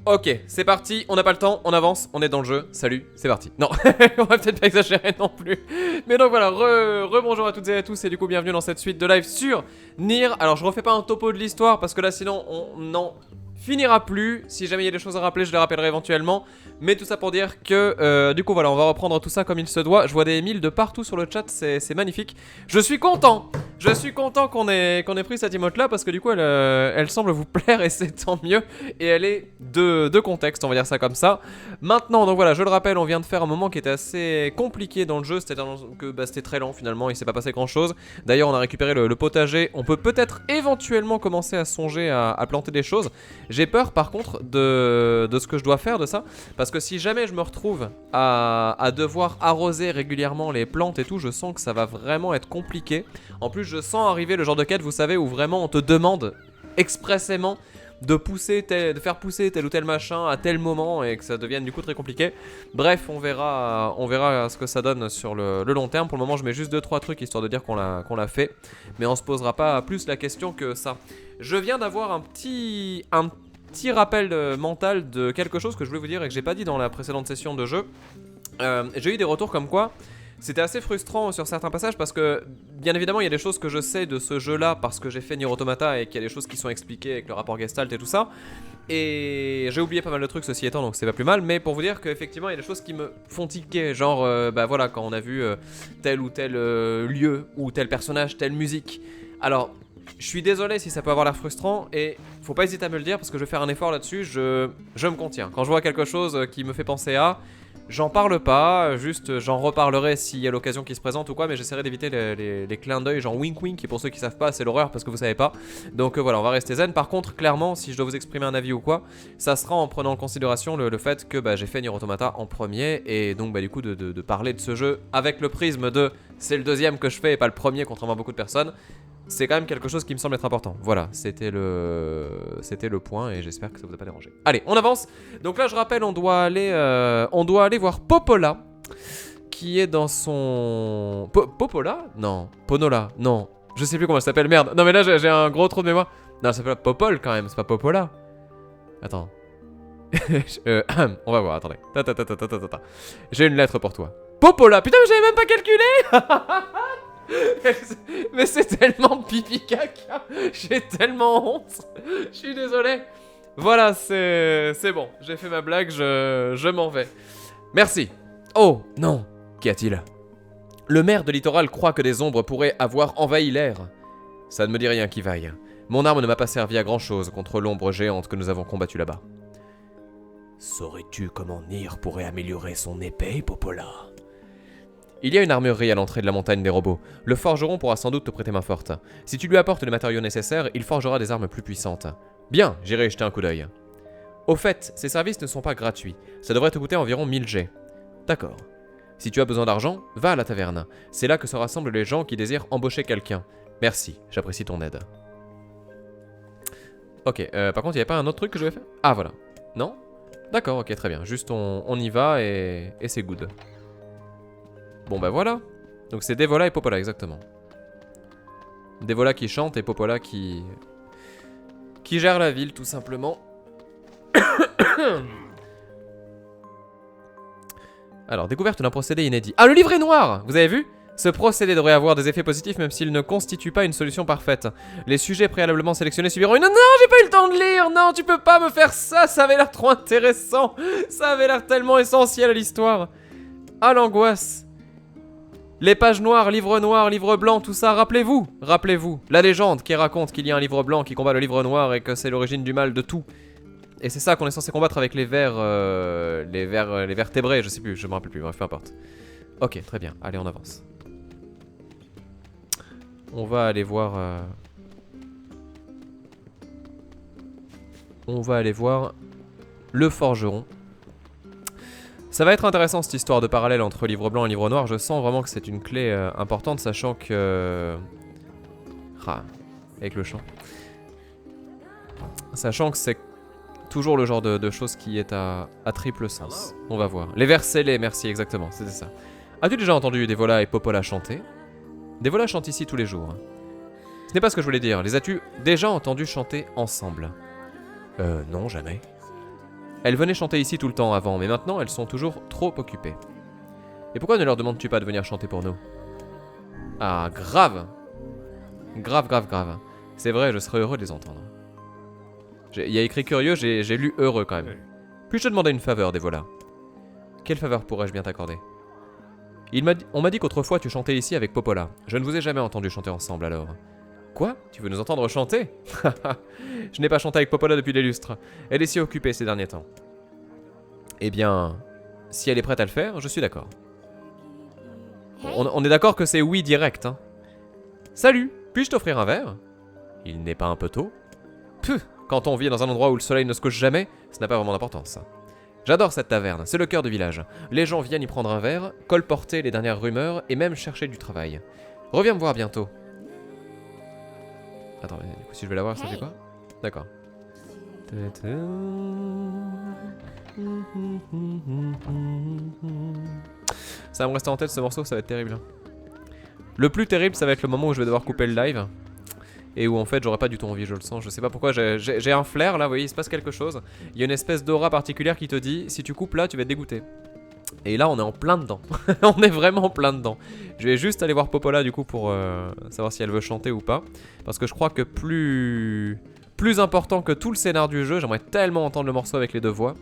Ok, c'est parti, on n'a pas le temps, on avance, on est dans le jeu, salut, c'est parti. Non, on va peut-être pas exagérer non plus. Mais donc voilà, bonjour à toutes et à tous et du coup bienvenue dans cette suite de live sur Nier. Alors je refais pas un topo de l'histoire parce que là sinon on n'en finira plus. Si jamais il y a des choses à rappeler, je les rappellerai éventuellement. Mais tout ça pour dire que du coup voilà, on va reprendre tout ça comme il se doit. Je vois des Emile de partout sur le chat, c'est magnifique. Je suis content qu'on ait pris cette emote là parce que du coup elle semble vous plaire et c'est tant mieux. Et elle est de contexte, on va dire ça comme ça. Maintenant, donc voilà, je le rappelle, on vient de faire un moment qui était assez compliqué dans le jeu, c'est-à-dire que c'était très lent finalement, il s'est pas passé grand chose. D'ailleurs, on a récupéré le potager, on peut peut-être éventuellement commencer à songer à planter des choses. J'ai peur par contre de ce que je dois faire de ça, parce que si jamais je me retrouve à devoir arroser régulièrement les plantes et tout, je sens que ça va vraiment être compliqué. En plus, je sens arriver le genre de quête, vous savez, où vraiment on te demande expressément de faire pousser tel ou tel machin à tel moment et que ça devienne du coup très compliqué. Bref, on verra ce que ça donne sur le long terme. Pour le moment, je mets juste 2-3 trucs histoire de dire qu'on l'a fait, mais on se posera pas plus la question que ça. Je viens d'avoir un petit rappel mental de quelque chose que je voulais vous dire et que j'ai pas dit dans la précédente session de jeu. J'ai eu des retours comme quoi c'était assez frustrant sur certains passages parce que, bien évidemment, il y a des choses que je sais de ce jeu-là parce que j'ai fait Nier Automata et qu'il y a des choses qui sont expliquées avec le rapport Gestalt et tout ça. Et j'ai oublié pas mal de trucs ceci étant, donc c'est pas plus mal. Mais pour vous dire qu'effectivement, il y a des choses qui me font tiquer. Genre, bah voilà, quand on a vu tel ou tel lieu ou tel personnage, telle musique. Alors, je suis désolé si ça peut avoir l'air frustrant et faut pas hésiter à me le dire parce que je vais faire un effort là-dessus. Je me contiens. Quand je vois quelque chose qui me fait penser à... J'en parle pas, juste j'en reparlerai s'il y a l'occasion qui se présente ou quoi, mais j'essaierai d'éviter les clins d'œil genre wink wink, et pour ceux qui savent pas c'est l'horreur parce que vous savez pas. Donc voilà, on va rester zen. Par contre, clairement, si je dois vous exprimer un avis ou quoi, ça sera en prenant en considération le fait que j'ai fait Nier Automata en premier, et donc du coup de parler de ce jeu avec le prisme de c'est le deuxième que je fais et pas le premier contrairement à beaucoup de personnes. C'est quand même quelque chose qui me semble être important. Voilà, c'était le point et j'espère que ça vous a pas dérangé. Allez, on avance. Donc là, je rappelle, on doit aller voir Popola, qui est dans son... Popola? Non. Ponola? Non. Je sais plus comment elle s'appelle, merde. Non mais là, j'ai un gros trou de mémoire. Non, elle s'appelle Popol quand même, c'est pas Popola. Attends. On va voir, attendez. J'ai une lettre pour toi. Popola, putain, mais j'avais même pas calculé. Mais c'est tellement pipi caca. J'ai tellement honte. Je suis désolé. Voilà, c'est bon. J'ai fait ma blague, je m'en vais. Merci. Oh, non. Qu'y a-t-il? Le maire de Littoral croit que des ombres pourraient avoir envahi l'air. Ça ne me dit rien qui vaille. Mon arme ne m'a pas servi à grand-chose contre l'ombre géante que nous avons combattue là-bas. Saurais-tu comment Nier pourrait améliorer son épée, Popola? Il y a une armurerie à l'entrée de la montagne des robots. Le forgeron pourra sans doute te prêter main forte. Si tu lui apportes les matériaux nécessaires, il forgera des armes plus puissantes. Bien, j'irai jeter un coup d'œil. Au fait, ces services ne sont pas gratuits. Ça devrait te coûter environ 1000 G. D'accord. Si tu as besoin d'argent, va à la taverne. C'est là que se rassemblent les gens qui désirent embaucher quelqu'un. Merci, j'apprécie ton aide. Ok, par contre, il n'y avait pas un autre truc que je devais faire? Ah, voilà. Non? D'accord, ok, très bien. Juste on y va et c'est good. Bon bah voilà. Donc c'est Devola et Popola exactement. Devola qui chante et Popola qui gère la ville tout simplement. Alors, découverte d'un procédé inédit. Ah, le livret noir! Vous avez vu? Ce procédé devrait avoir des effets positifs même s'il ne constitue pas une solution parfaite. Les sujets préalablement sélectionnés subiront une... Non, j'ai pas eu le temps de lire! Non, tu peux pas me faire ça! Ça avait l'air trop intéressant! Ça avait l'air tellement essentiel à l'histoire! Ah, l'angoisse! Les pages noires, livre blanc, tout ça, rappelez-vous, la légende qui raconte qu'il y a un livre blanc qui combat le livre noir et que c'est l'origine du mal de tout. Et c'est ça qu'on est censé combattre avec les vertébrés, je sais plus, je me rappelle plus, bref, peu importe. Ok, très bien, allez, on avance. On va aller voir... On va aller voir le forgeron. Ça va être intéressant cette histoire de parallèle entre livre blanc et livre noir. Je sens vraiment que c'est une clé importante, sachant que... Ah, avec le chant. Sachant que c'est toujours le genre de choses qui est à triple sens. On va voir. Les vers scellés, merci, exactement, c'était ça. As-tu déjà entendu Devola et Popola chanter? Devola chante ici tous les jours. Ce n'est pas ce que je voulais dire. Les as-tu déjà entendus chanter ensemble? Non, jamais. Elles venaient chanter ici tout le temps avant, mais maintenant elles sont toujours trop occupées. Et pourquoi ne leur demandes-tu pas de venir chanter pour nous? Ah, grave. Grave, grave, grave. C'est vrai, je serais heureux de les entendre. Il y a écrit curieux, j'ai lu heureux quand même. Puis-je te demander une faveur, Dévola? Quelle faveur pourrais-je bien t'accorder? On m'a dit qu'autrefois tu chantais ici avec Popola. Je ne vous ai jamais entendu chanter ensemble alors. Quoi? Tu veux nous entendre chanter? Je n'ai pas chanté avec Popola depuis des lustres. Elle est si occupée ces derniers temps. Eh bien, si elle est prête à le faire, je suis d'accord. On est d'accord que c'est oui direct, hein. Salut, puis-je t'offrir un verre? Il n'est pas un peu tôt? Pff, quand on vit dans un endroit où le soleil ne se couche jamais, ça n'a pas vraiment d'importance. J'adore cette taverne, c'est le cœur du village. Les gens viennent y prendre un verre, colporter les dernières rumeurs et même chercher du travail. Reviens me voir bientôt. Attends, du coup, si je vais la voir, ça fait quoi? D'accord. Ça va me rester en tête ce morceau, ça va être terrible. Le plus terrible, ça va être le moment où je vais devoir couper le live. Et où en fait j'aurais pas du tout envie, je le sens, je sais pas pourquoi, j'ai un flair là, vous voyez, il se passe quelque chose. Il y a une espèce d'aura particulière qui te dit, si tu coupes là, tu vas être dégoûté. Et là on est en plein dedans, on est vraiment en plein dedans. Je vais juste aller voir Popola du coup pour savoir si elle veut chanter ou pas. Parce que je crois que plus important que tout le scénar du jeu, j'aimerais tellement entendre le morceau avec les deux voix.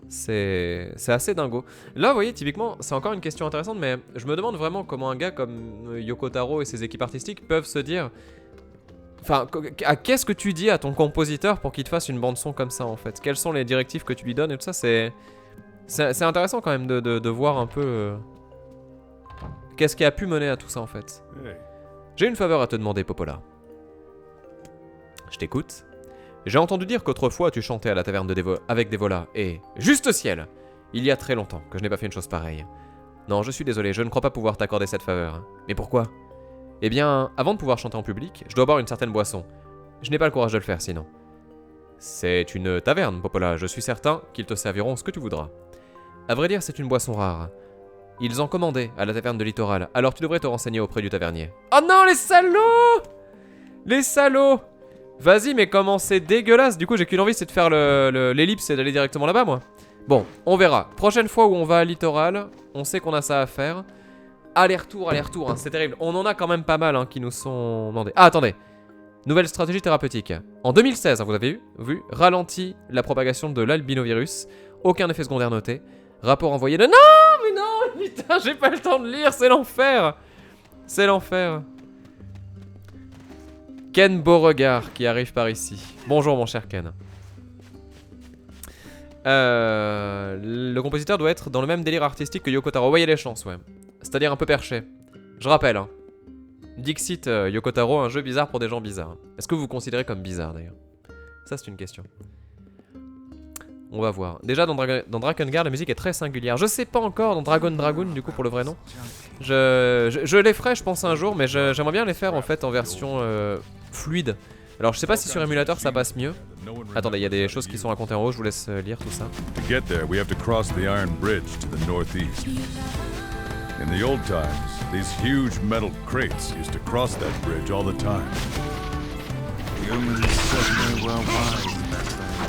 C'est assez dingo. Là, vous voyez, typiquement, c'est encore une question intéressante, mais je me demande vraiment comment un gars comme Yoko Taro et ses équipes artistiques peuvent se dire... Enfin, qu'est-ce que tu dis à ton compositeur pour qu'il te fasse une bande-son comme ça, en fait? Quelles sont les directives que tu lui donnes et tout ça, c'est intéressant quand même de voir un peu... qu'est-ce qui a pu mener à tout ça, en fait. J'ai une faveur à te demander, Popola. Je t'écoute. J'ai entendu dire qu'autrefois tu chantais à la taverne avec Dévola, et... Juste ciel! Il y a très longtemps que je n'ai pas fait une chose pareille. Non, je suis désolé, je ne crois pas pouvoir t'accorder cette faveur. Mais pourquoi? Eh bien, avant de pouvoir chanter en public, je dois boire une certaine boisson. Je n'ai pas le courage de le faire sinon. C'est une taverne, Popola, je suis certain qu'ils te serviront ce que tu voudras. À vrai dire, c'est une boisson rare. Ils en commandaient à la taverne de Littoral, alors tu devrais te renseigner auprès du tavernier. Oh non, les salauds! Les salauds! Vas-y, mais comment c'est dégueulasse. Du coup, j'ai qu'une envie, c'est de faire l'ellipse et d'aller directement là-bas, moi. Bon, on verra. Prochaine fois où on va à Littoral, on sait qu'on a ça à faire. Aller-retour, hein, c'est terrible. On en a quand même pas mal hein, qui nous sont demandés. Ah, attendez. Nouvelle stratégie thérapeutique. En 2016, hein, vous avez vu, ralentit la propagation de l'albinovirus. Aucun effet secondaire noté. Rapport envoyé de... Non, mais non, putain, j'ai pas le temps de lire, c'est l'enfer. C'est l'enfer. Ken Beauregard qui arrive par ici. Bonjour mon cher Ken. Le compositeur doit être dans le même délire artistique que Yoko Taro. Ouais, il y a des chances, ouais. C'est-à-dire un peu perché. Je rappelle, hein. Dixit Yoko Taro, un jeu bizarre pour des gens bizarres. Est-ce que vous vous considérez comme bizarre d'ailleurs? Ça, c'est une question. On va voir. Déjà, dans Drakengard, la musique est très singulière. Je sais pas encore dans Dragon, du coup, pour le vrai nom. Je les ferai, je pense, un jour, mais j'aimerais bien les faire en fait en version fluide. Alors, je sais pas si sur émulateur ça passe mieux. Attendez, il y a des choses qui sont racontées en haut, je vous laisse lire tout ça. To get there, we have to cross the iron bridge to the northeast. In the old times, these huge metal crates used to cross that bridge all the time. Humans certainly were wise back then.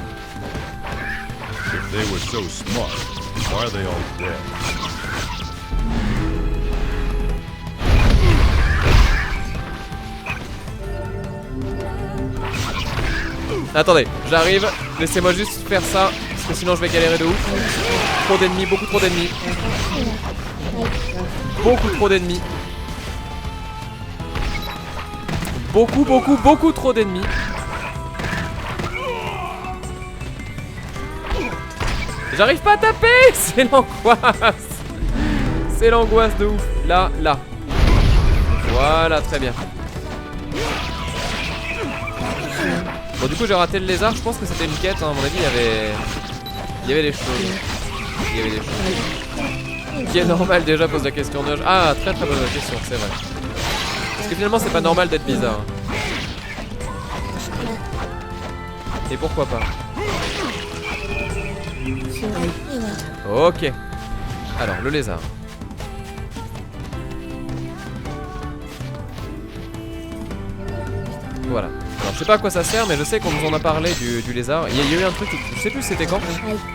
If they were so smart, why are they all dead? Attendez, j'arrive. Laissez-moi juste faire ça, parce que sinon je vais galérer de ouf. Trop d'ennemis, beaucoup trop d'ennemis. Beaucoup trop d'ennemis. Beaucoup trop d'ennemis. J'arrive pas à taper. C'est l'angoisse. C'est l'angoisse de ouf. Là. Voilà, très bien. Bon, du coup j'ai raté le lézard, je pense que c'était une quête, hein. À mon avis il y avait des choses. Il y avait des choses. Qui est normal déjà, pose la question de... Ah, très bonne question, c'est vrai. Parce que finalement c'est pas normal d'être bizarre. Et pourquoi pas. Ok. Alors, le lézard. Voilà. Alors sais pas à quoi ça sert, mais je sais qu'on nous en a parlé du lézard. Il y a eu un truc, je sais plus c'était quand.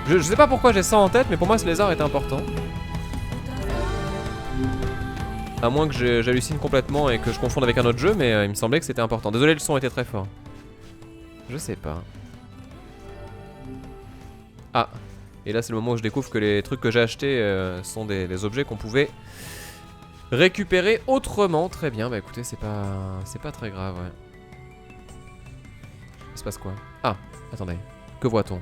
Je sais pas pourquoi j'ai ça en tête, mais pour moi ce lézard était important. À moins que j'hallucine complètement et que je confonde avec un autre jeu, mais il me semblait que c'était important. Désolé, le son était très fort. Je sais pas. Ah. Et là c'est le moment où je découvre que les trucs que j'ai achetés sont des objets qu'on pouvait récupérer autrement. Très bien, bah écoutez, c'est pas très grave, ouais. Il se passe quoi? Ah, attendez. Que voit-on?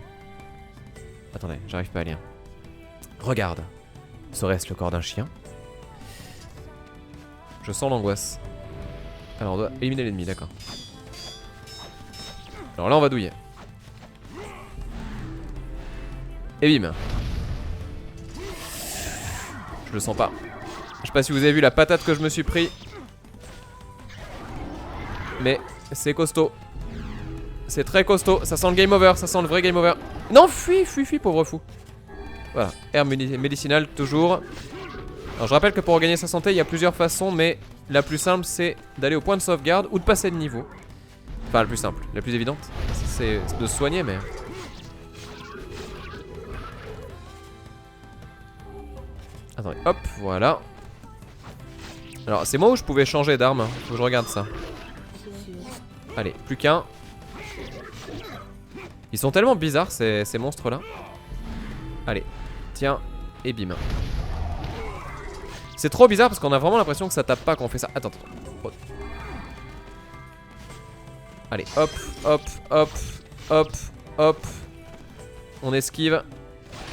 Attendez, j'arrive pas à lire. Regarde. Serait-ce le corps d'un chien? Je sens l'angoisse. Alors on doit éliminer l'ennemi, d'accord. Alors là on va douiller. Et bim. Je le sens pas. Je sais pas si vous avez vu la patate que je me suis pris. Mais c'est costaud. C'est très costaud. Ça sent le game over. Ça sent le vrai game over. Non, fuis, pauvre fou. Voilà. Herbe médicinale, toujours. Alors je rappelle que pour regagner sa santé, il y a plusieurs façons. Mais la plus simple, c'est d'aller au point de sauvegarde ou de passer de niveau. Enfin, la plus simple. La plus évidente, c'est de se soigner, mais... Attendez, hop, voilà. Alors, c'est moi où je pouvais changer d'arme. Faut que je regarde ça. Allez, plus qu'un. Ils sont tellement bizarres, ces monstres-là. Allez, tiens, et bim. C'est trop bizarre parce qu'on a vraiment l'impression que ça tape pas quand on fait ça. Attends, attends. Allez, hop, hop, hop, hop, hop. On esquive.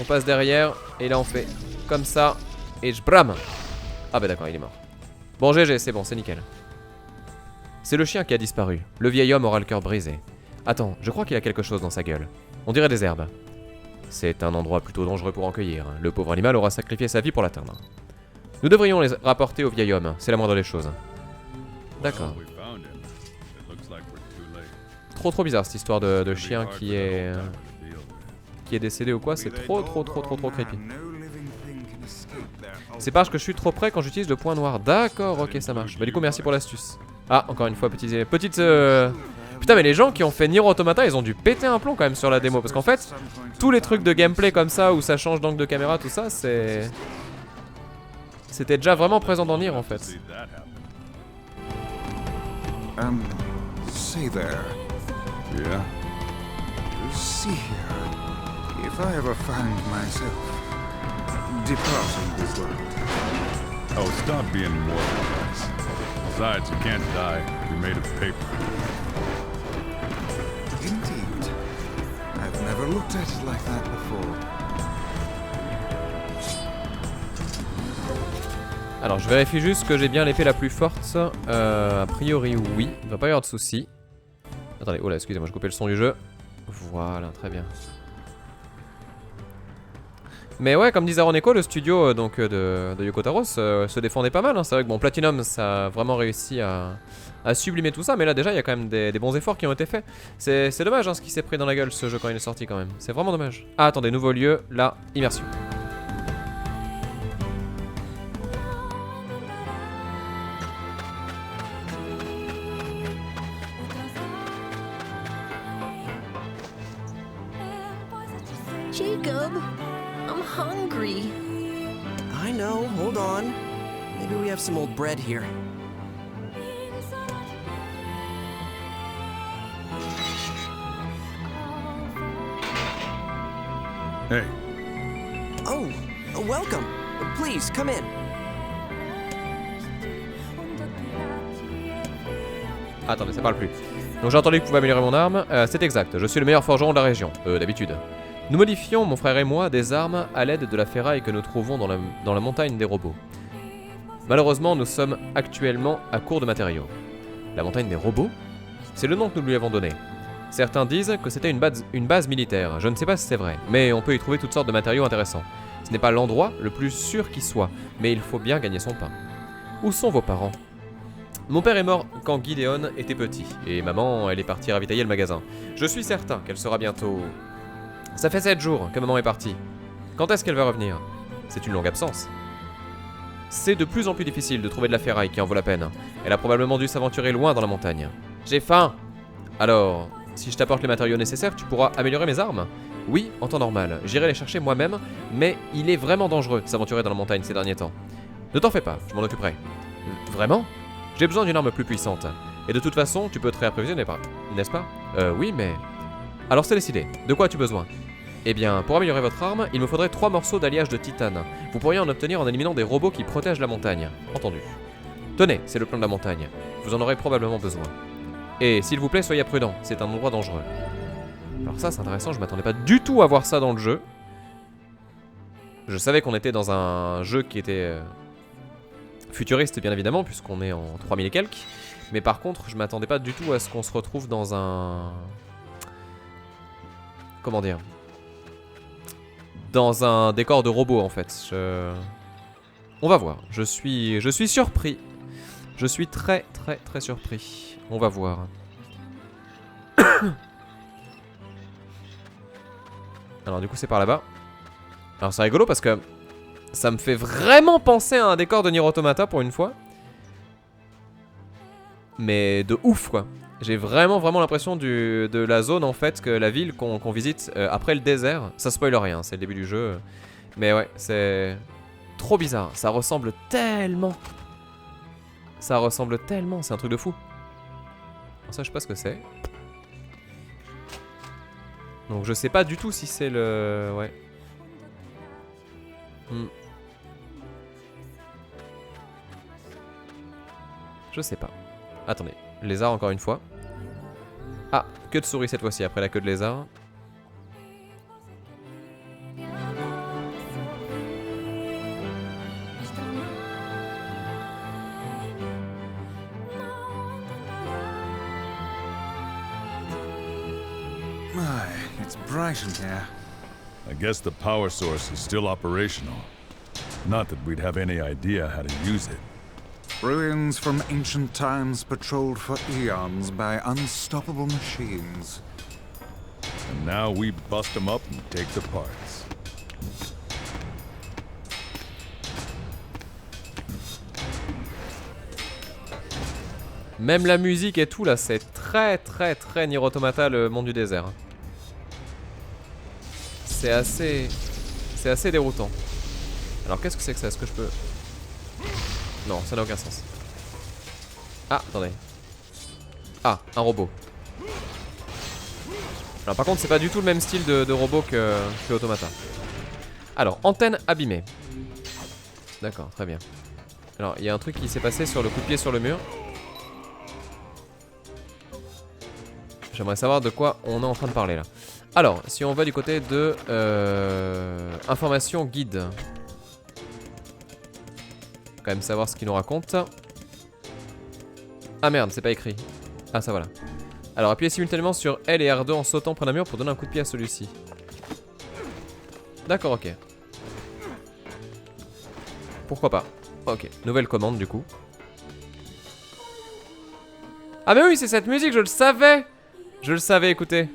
On passe derrière. Et là, on fait comme ça. Et je brame. Ah bah d'accord, il est mort. Bon, GG, c'est bon, c'est nickel. C'est le chien qui a disparu. Le vieil homme aura le cœur brisé. Attends, je crois qu'il y a quelque chose dans sa gueule. On dirait des herbes. C'est un endroit plutôt dangereux pour en cueillir. Le pauvre animal aura sacrifié sa vie pour l'atteindre. Nous devrions les rapporter au vieil homme, c'est la moindre des choses. D'accord. Trop bizarre cette histoire de chien qui est décédé ou quoi, c'est trop creepy. C'est parce que je suis trop près quand j'utilise le point noir. D'accord, ok, ça marche. Bah du coup, merci pour l'astuce. Ah, encore une fois, petite... Putain, mais les gens qui ont fait Nier Automata, ils ont dû péter un plomb quand même sur la démo. Parce qu'en fait, tous les trucs de gameplay comme ça, où ça change d'angle de caméra, tout ça, c'est... C'était déjà vraiment présent dans Nier en fait. Say there. Yeah? See here. If I ever find myself departing this world. Oh, stop being morbid, guys. Besides, you can't die. You're made of paper. Indeed. I've never looked at it like that before. Alors je vérifie juste que j'ai bien l'épée la plus forte. A priori oui, il ne va pas y avoir de soucis. Attendez, oh là, excusez-moi, je coupais le son du jeu. Voilà, très bien. Mais ouais, comme disait Roneko, le studio donc, de Yoko Taro se défendait pas mal. Hein. C'est vrai que bon, Platinum, ça a vraiment réussi à sublimer tout ça. Mais là déjà, il y a quand même des bons efforts qui ont été faits. C'est dommage hein, ce qui s'est pris dans la gueule ce jeu quand il est sorti quand même. C'est vraiment dommage. Ah, attendez, nouveau lieu, là, immersion. Jacob, I'm hungry. I know, hold on. Maybe we have some old bread here. Hey, Oh, welcome. Please, come in. Attendez, ça parle plus. Donc j'ai entendu que vous pouvez améliorer mon arme. C'est exact, je suis le meilleur forgeron de la région. D'habitude. Nous modifions, mon frère et moi, des armes à l'aide de la ferraille que nous trouvons dans la montagne des robots. Malheureusement, nous sommes actuellement à court de matériaux. La montagne des robots? C'est le nom que nous lui avons donné. Certains disent que c'était une base militaire. Je ne sais pas si c'est vrai, mais on peut y trouver toutes sortes de matériaux intéressants. Ce n'est pas l'endroit le plus sûr qui soit, mais il faut bien gagner son pain. Où sont vos parents? Mon père est mort quand Gideon était petit, et maman, elle est partie ravitailler le magasin. Je suis certain qu'elle sera bientôt... Ça fait 7 jours que maman est partie. Quand est-ce qu'elle va revenir? C'est une longue absence. C'est de plus en plus difficile de trouver de la ferraille qui en vaut la peine. Elle a probablement dû s'aventurer loin dans la montagne. J'ai faim! Alors, si je t'apporte les matériaux nécessaires, tu pourras améliorer mes armes? Oui, en temps normal. J'irai les chercher moi-même, mais il est vraiment dangereux de s'aventurer dans la montagne ces derniers temps. Ne t'en fais pas, je m'en occuperai. Vraiment? J'ai besoin d'une arme plus puissante. Et de toute façon, tu peux te réapprovisionner, n'est-ce pas? Oui, mais... Alors c'est décidé. De quoi as-tu besoin? Eh bien, pour améliorer votre arme, il me faudrait 3 morceaux d'alliage de titane. Vous pourriez en obtenir en éliminant des robots qui protègent la montagne. Entendu. Tenez, c'est le plan de la montagne. Vous en aurez probablement besoin. Et s'il vous plaît, soyez prudent, c'est un endroit dangereux. Alors ça, c'est intéressant, je m'attendais pas du tout à voir ça dans le jeu. Je savais qu'on était dans un jeu qui était futuriste, bien évidemment, puisqu'on est en 3000 et quelques. Mais par contre, je m'attendais pas du tout à ce qu'on se retrouve dans un... Comment dire? Dans un décor de robot, en fait. On va voir. Je suis surpris. Je suis très surpris. On va voir. Alors du coup c'est par là-bas. Alors c'est rigolo parce que ça me fait vraiment penser à un décor de Nier Automata pour une fois. Mais de ouf quoi. J'ai vraiment l'impression de la zone en fait, que la ville qu'on visite après le désert. Ça spoil rien, c'est le début du jeu. Mais ouais, c'est trop bizarre. Ça ressemble tellement. C'est un truc de fou. Alors ça je sais pas ce que c'est. Donc je sais pas du tout si c'est le... Ouais. Je sais pas. Attendez. Lézard encore une fois. Ah, queue de souris cette fois-ci après la queue de lézard. My, it's bright in here. I guess the power source is still operational. Not that we'd have any idea how to use it. Ruins from ancient times patrolled for eons by unstoppable machines. And now we bust them up and take the parts. Même la musique et tout là, c'est très Nier Automata, le monde du désert. C'est assez déroutant. Alors qu'est-ce que c'est que ça? Est-ce que je peux... Non, ça n'a aucun sens. Ah, attendez. Ah, un robot. Alors par contre, c'est pas du tout le même style de robot que Automata. Alors, antenne abîmée. D'accord, très bien. Alors, il y a un truc qui s'est passé sur le coup de pied sur le mur. J'aimerais savoir de quoi on est en train de parler là. Alors, si on va du côté de information guide. Quand même savoir ce qu'il nous raconte. Ah merde, c'est pas écrit. Ah ça voilà. Alors appuyez simultanément sur L et R2 en sautant près d'un mur pour donner un coup de pied à celui-ci. D'accord, ok. Pourquoi pas. Ok, nouvelle commande du coup. Ah mais oui, c'est cette musique, je le savais. Je le savais, écoutez.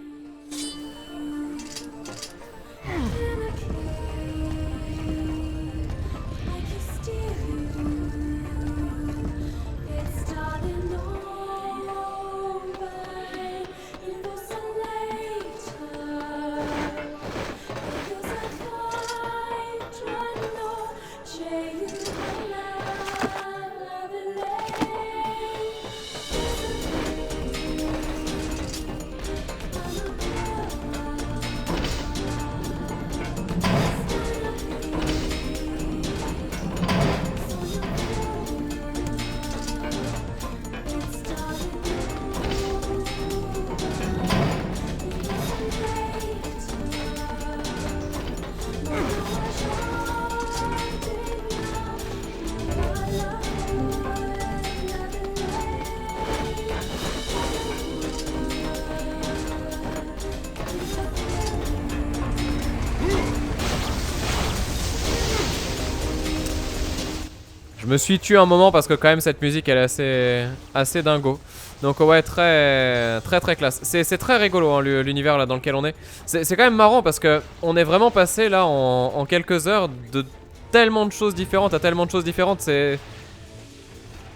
Je me suis tué un moment parce que quand même cette musique elle est assez dingo. Donc ouais, très classe. C'est très rigolo hein, l'univers là dans lequel on est. C'est quand même marrant parce que on est vraiment passé là en quelques heures de tellement de choses différentes à tellement de choses différentes.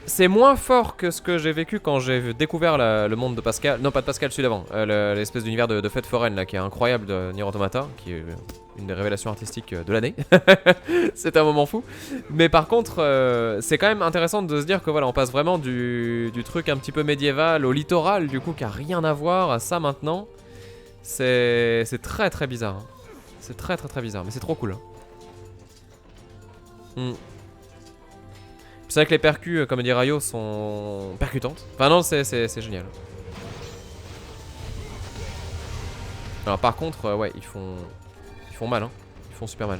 C'est moins fort que ce que j'ai vécu quand j'ai découvert le monde de Pascal. Non, pas de Pascal, celui d'avant. L'espèce d'univers de fête foraine là, qui est incroyable de Nier Automata, qui est une des révélations artistiques de l'année. C'est un moment fou. Mais par contre, c'est quand même intéressant de se dire que voilà, on passe vraiment du truc un petit peu médiéval au littoral, du coup, qui a rien à voir à ça maintenant. C'est très très bizarre. Hein. C'est très très très bizarre, mais c'est trop cool. Hein. C'est vrai que les percus, comme dit Rayo, sont percutantes. Enfin non, c'est génial. Alors par contre, ouais, ils font mal, hein. Ils font super mal.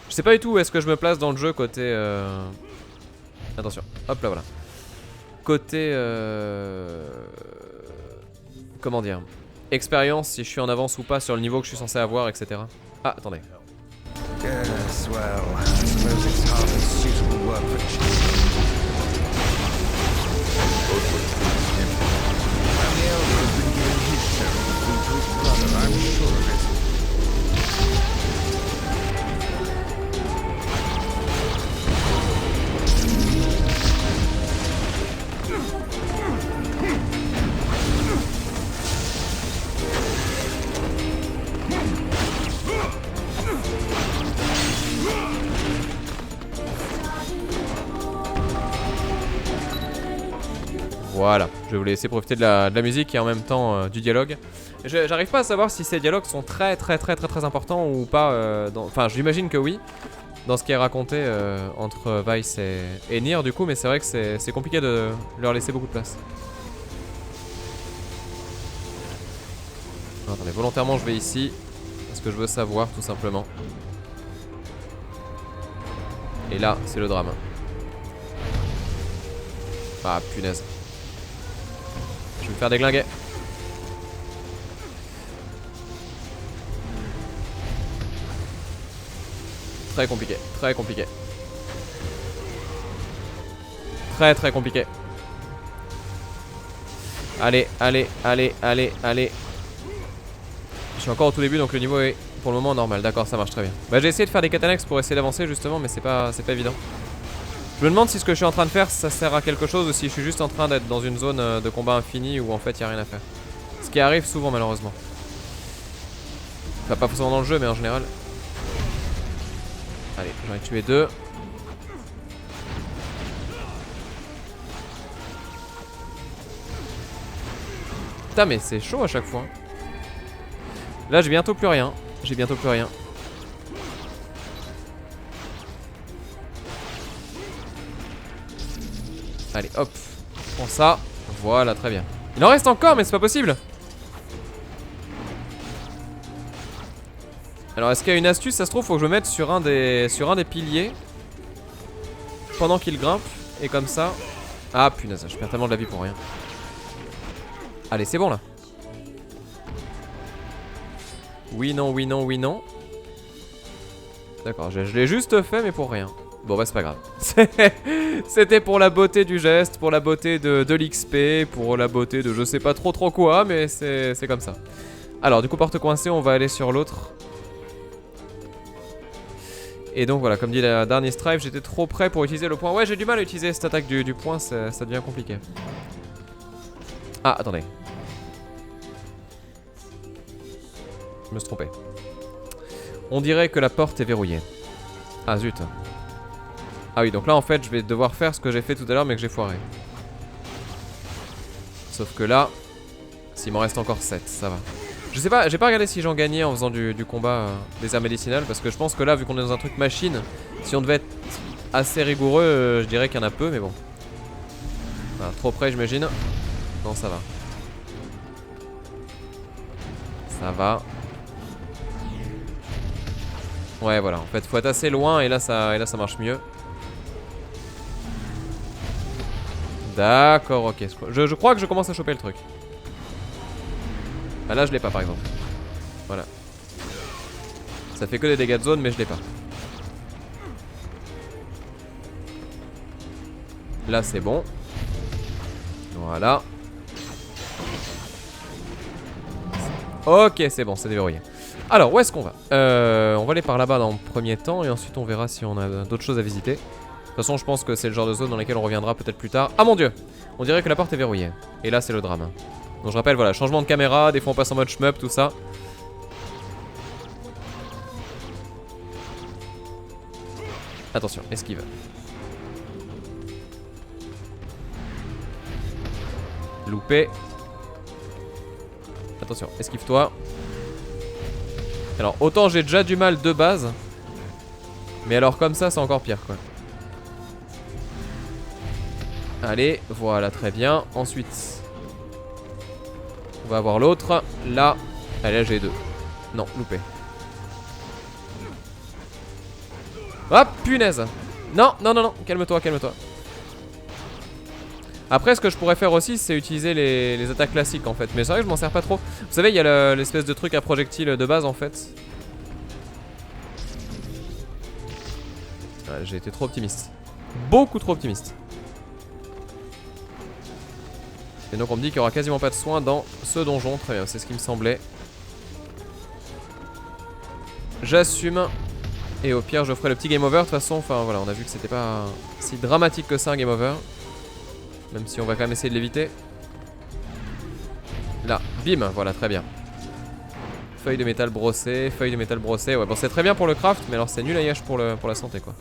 Je sais pas du tout où est-ce que je me place dans le jeu côté... Attention, hop là, voilà. Côté... Comment dire? Expérience, si je suis en avance ou pas sur le niveau que je suis censé avoir, etc. Ah, attendez. Yes, well, I suppose it's hardly suitable work for children. And the elder has been giving his share of the food to his brother, I'm sure of it. Voilà, je vais vous laisser profiter de la musique et en même temps du dialogue. J'arrive pas à savoir si ces dialogues sont très importants ou pas. Enfin, j'imagine que oui, dans ce qui est raconté entre Weiss et Nier du coup, mais c'est vrai que c'est compliqué de leur laisser beaucoup de place. Attendez, volontairement je vais ici, parce que je veux savoir tout simplement. Et là, c'est le drame. Ah punaise. Je vais me faire déglinguer. Très compliqué, très compliqué. Très compliqué. Allez, allez, allez, allez, allez. Je suis encore au tout début donc le niveau est pour le moment normal. D'accord, ça marche très bien. Bah j'ai essayé de faire des quêtes annexes pour essayer d'avancer justement, mais c'est pas évident. Je me demande si ce que je suis en train de faire ça sert à quelque chose ou si je suis juste en train d'être dans une zone de combat infini où en fait il n'y a rien à faire. Ce qui arrive souvent malheureusement. Enfin pas forcément dans le jeu mais en général. Allez, j'en ai tué 2. Putain mais c'est chaud à chaque fois. Là j'ai bientôt plus rien. J'ai bientôt plus rien. Allez hop, prends ça. Voilà, très bien. Il en reste encore mais c'est pas possible. Alors est-ce qu'il y a une astuce? Ça se trouve faut que je me mette sur un des piliers pendant qu'il grimpe. Et comme ça. Ah punaise, je perds tellement de la vie pour rien. Allez c'est bon là. Oui non, oui non, oui non. D'accord, je l'ai juste fait mais pour rien. Bon bah c'est pas grave. C'était pour la beauté du geste, pour la beauté de l'XP, pour la beauté de je sais pas trop quoi, mais c'est comme ça. Alors du coup porte coincée, on va aller sur l'autre. Et donc voilà, comme dit la dernière strive, j'étais trop près pour utiliser le point. Ouais j'ai du mal à utiliser cette attaque du point, ça devient compliqué. Ah attendez. Je me suis trompé. On dirait que la porte est verrouillée. Ah zut. Ah oui, donc là en fait je vais devoir faire ce que j'ai fait tout à l'heure mais que j'ai foiré. Sauf que là, s'il m'en reste encore 7, ça va. Je sais pas, j'ai pas regardé si j'en gagnais en faisant du combat des armes médicinales. Parce que je pense que là, vu qu'on est dans un truc machine, si on devait être assez rigoureux, je dirais qu'il y en a peu, mais bon. Voilà, trop près j'imagine. Non, ça va. Ça va. Ouais voilà, en fait faut être assez loin et là ça marche mieux. D'accord, ok. Je crois que je commence à choper le truc. Ah là je l'ai pas par exemple. Voilà. Ça fait que des dégâts de zone mais je l'ai pas. Là c'est bon. Voilà. Ok c'est bon, c'est déverrouillé. Alors où est-ce qu'on va? On va aller par là-bas dans le premier temps et ensuite on verra si on a d'autres choses à visiter. toute façon, je pense que c'est le genre de zone dans laquelle on reviendra peut-être plus tard. Ah mon dieu! On dirait que la porte est verrouillée. Et là, c'est le drame. Donc je rappelle, voilà, changement de caméra, des fois on passe en mode shmup, tout ça. Attention, esquive. Loupé. Attention, esquive-toi. Alors, autant j'ai déjà du mal de base. Mais alors comme ça, c'est encore pire, quoi. Allez, voilà, très bien. Ensuite, on va avoir l'autre. Là. Allez, là, j'ai 2. Non, loupé. Ah, punaise. Non, non, non, non. Calme-toi, calme-toi. Après, ce que je pourrais faire aussi, c'est utiliser les attaques classiques, en fait. Mais c'est vrai que je m'en sers pas trop. Vous savez, il y a l'espèce de truc à projectile de base, en fait. Ouais, j'ai été trop optimiste. Beaucoup trop optimiste. Et donc on me dit qu'il n'y aura quasiment pas de soins dans ce donjon. Très bien, c'est ce qui me semblait. J'assume. Et au pire je ferai le petit game over. De toute façon, enfin voilà, on a vu que c'était pas si dramatique que ça un game over. Même si on va quand même essayer de l'éviter. Là, bim, voilà, très bien. Feuille de métal brossée, feuille de métal brossée. Ouais, bon c'est très bien pour le craft, mais alors c'est nul à yèche pour la santé, quoi.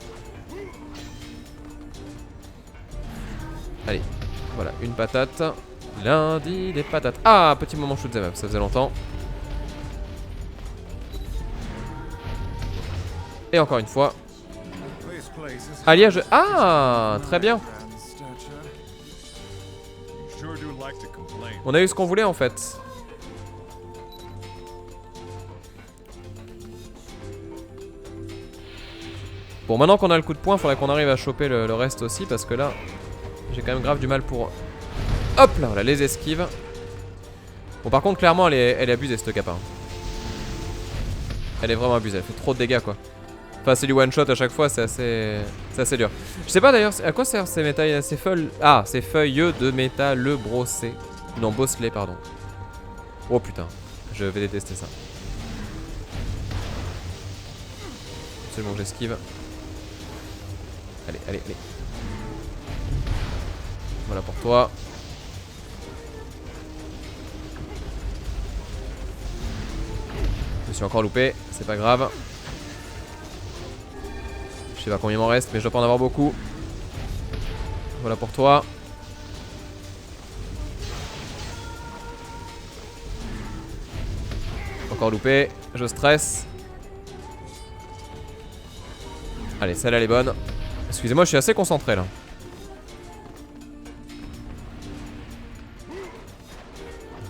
Allez, voilà, une patate. Lundi des patates. Ah, petit moment shoot 'em up, ça faisait longtemps. Et encore une fois. Alliage. Ah, très bien. On a eu ce qu'on voulait en fait. Bon, maintenant qu'on a le coup de poing, faudrait qu'on arrive à choper le reste aussi, parce que là, j'ai quand même grave du mal pour... Hop là, voilà, les esquives. Bon, par contre, clairement, elle est abusée, cette capa. Elle est vraiment abusée, elle fait trop de dégâts, quoi. Enfin, c'est du one shot à chaque fois, c'est assez dur. Je sais pas d'ailleurs, à quoi servent ces métal, ces feuilles... Ah, ces feuilles de métal brossé. Non, bosselé, pardon. Oh putain, je vais détester ça. Absolument, j'esquive. Allez, allez, allez. Voilà pour toi. Je me suis encore loupé, c'est pas grave. Je sais pas combien il m'en reste, mais je dois pas en avoir beaucoup. Voilà pour toi. Encore loupé, je stresse. Allez, celle-là elle est bonne. Excusez-moi, je suis assez concentré là.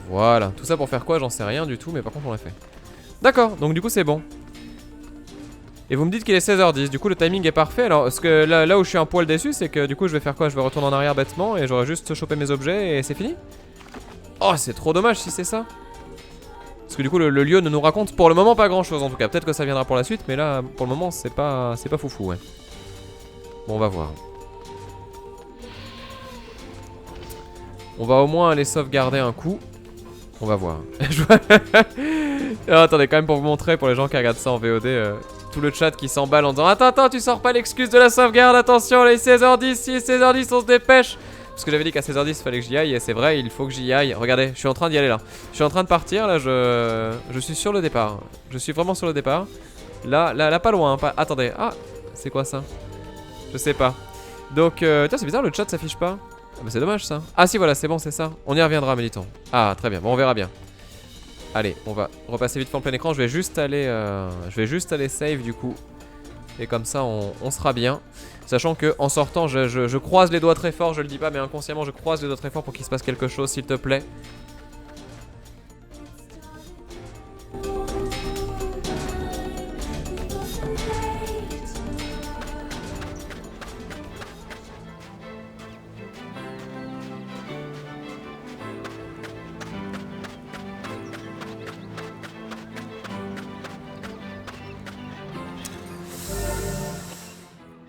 Voilà, tout ça pour faire quoi? J'en sais rien du tout, mais par contre on l'a fait. D'accord, donc du coup c'est bon. Et vous me dites qu'il est 16h10, du coup le timing est parfait. Alors, ce que là où je suis un poil déçu, c'est que du coup je vais faire quoi? Je vais retourner en arrière bêtement et j'aurai juste chopé mes objets et c'est fini? Oh, c'est trop dommage si c'est ça. Parce que du coup le lieu ne nous raconte pour le moment pas grand chose en tout cas. Peut-être que ça viendra pour la suite, mais là pour le moment c'est pas foufou, ouais. Bon, on va voir. On va au moins aller sauvegarder un coup. On va voir. Ah, attendez, quand même pour vous montrer, pour les gens qui regardent ça en VOD, tout le chat qui s'emballe en disant attends, tu sors pas l'excuse de la sauvegarde, attention, là, il est 16h10, si 16h10, on se dépêche. Parce que j'avais dit qu'à 16h10 il fallait que j'y aille, et c'est vrai, il faut que j'y aille. Regardez, je suis en train d'y aller là. Je suis en train de partir, là, je suis sur le départ. Je suis vraiment sur le départ. Là, pas loin, pas... Attendez, ah, c'est quoi ça? Je sais pas. Donc, tiens, c'est bizarre, le chat s'affiche pas. Ah bah c'est dommage ça. Ah si, voilà, c'est bon, c'est ça. On y reviendra, méditant. Ah, très bien, bon, on verra bien. Allez, on va repasser vite fait en plein écran. Je vais juste aller save du coup. Et comme ça, on sera bien. Sachant que en sortant, je croise les doigts très fort, je le dis pas, mais inconsciemment, je croise les doigts très fort pour qu'il se passe quelque chose, s'il te plaît.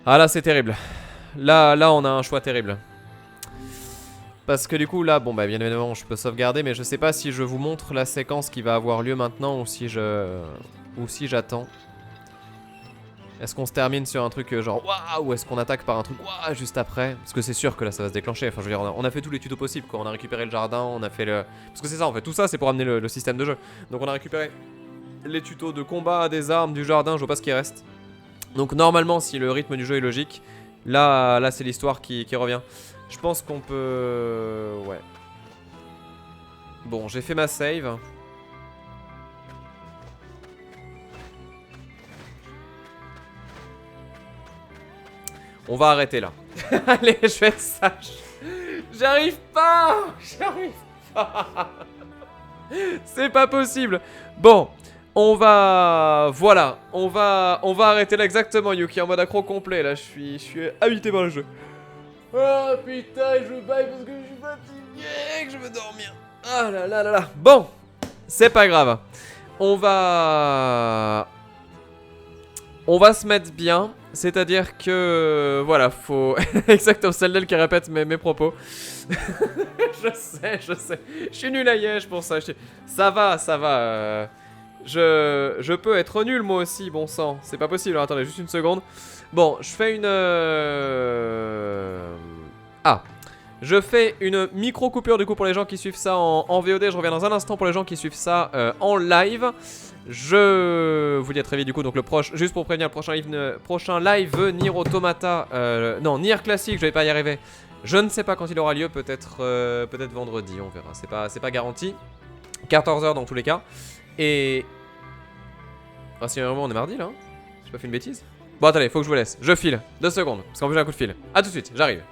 Ah là c'est terrible. Là on a un choix terrible. Parce que du coup là, bon bah bien évidemment je peux sauvegarder, mais je sais pas si je vous montre la séquence qui va avoir lieu maintenant ou si j'attends. Est-ce qu'on se termine sur un truc genre waouh, ou est-ce qu'on attaque par un truc waouh juste après? Parce que c'est sûr que là ça va se déclencher. Enfin, je veux dire, on a fait tous les tutos possibles quoi. On a récupéré le jardin, on a fait le. Parce que c'est ça en fait, tout ça c'est pour amener le système de jeu. Donc on a récupéré les tutos de combat, des armes, du jardin, je vois pas ce qui reste. Donc normalement, si le rythme du jeu est logique, là c'est l'histoire qui revient. Je pense qu'on peut. Ouais. Bon, j'ai fait ma save. On va arrêter là. Allez, je vais être sage. J'arrive pas. J'arrive pas. C'est pas possible. Bon, on va... Voilà, on va arrêter là exactement, Yuki, en mode accro complet. Là, je suis habité par le jeu. Oh putain, je baille parce que je suis fatigué, que je veux dormir. Ah là là là là. Bon, c'est pas grave. On va se mettre bien. C'est-à-dire que... Voilà, faut... Exactement, celle d'elle qui répète mes propos. Je sais. Je suis nul à Yesh pour ça. Ça va. Je peux être nul moi aussi, bon sang. C'est pas possible, alors, attendez juste une seconde. Bon, je fais une... Je fais une micro coupure du coup pour les gens qui suivent ça en VOD. Je reviens dans un instant pour les gens qui suivent ça en live. Je vous dis à très vite du coup. Donc juste pour prévenir, le prochain live Nier Automata, non, Nier classique, je vais pas y arriver. Je ne sais pas quand il aura lieu, peut-être vendredi, on verra. C'est pas garanti. 14h dans tous les cas. Et... Ah si vraiment on est mardi là, hein. J'ai pas fait une bêtise. Bon attendez, faut que je vous laisse. Je file, 2 secondes, parce qu'en plus j'ai un coup de fil. A tout de suite, j'arrive.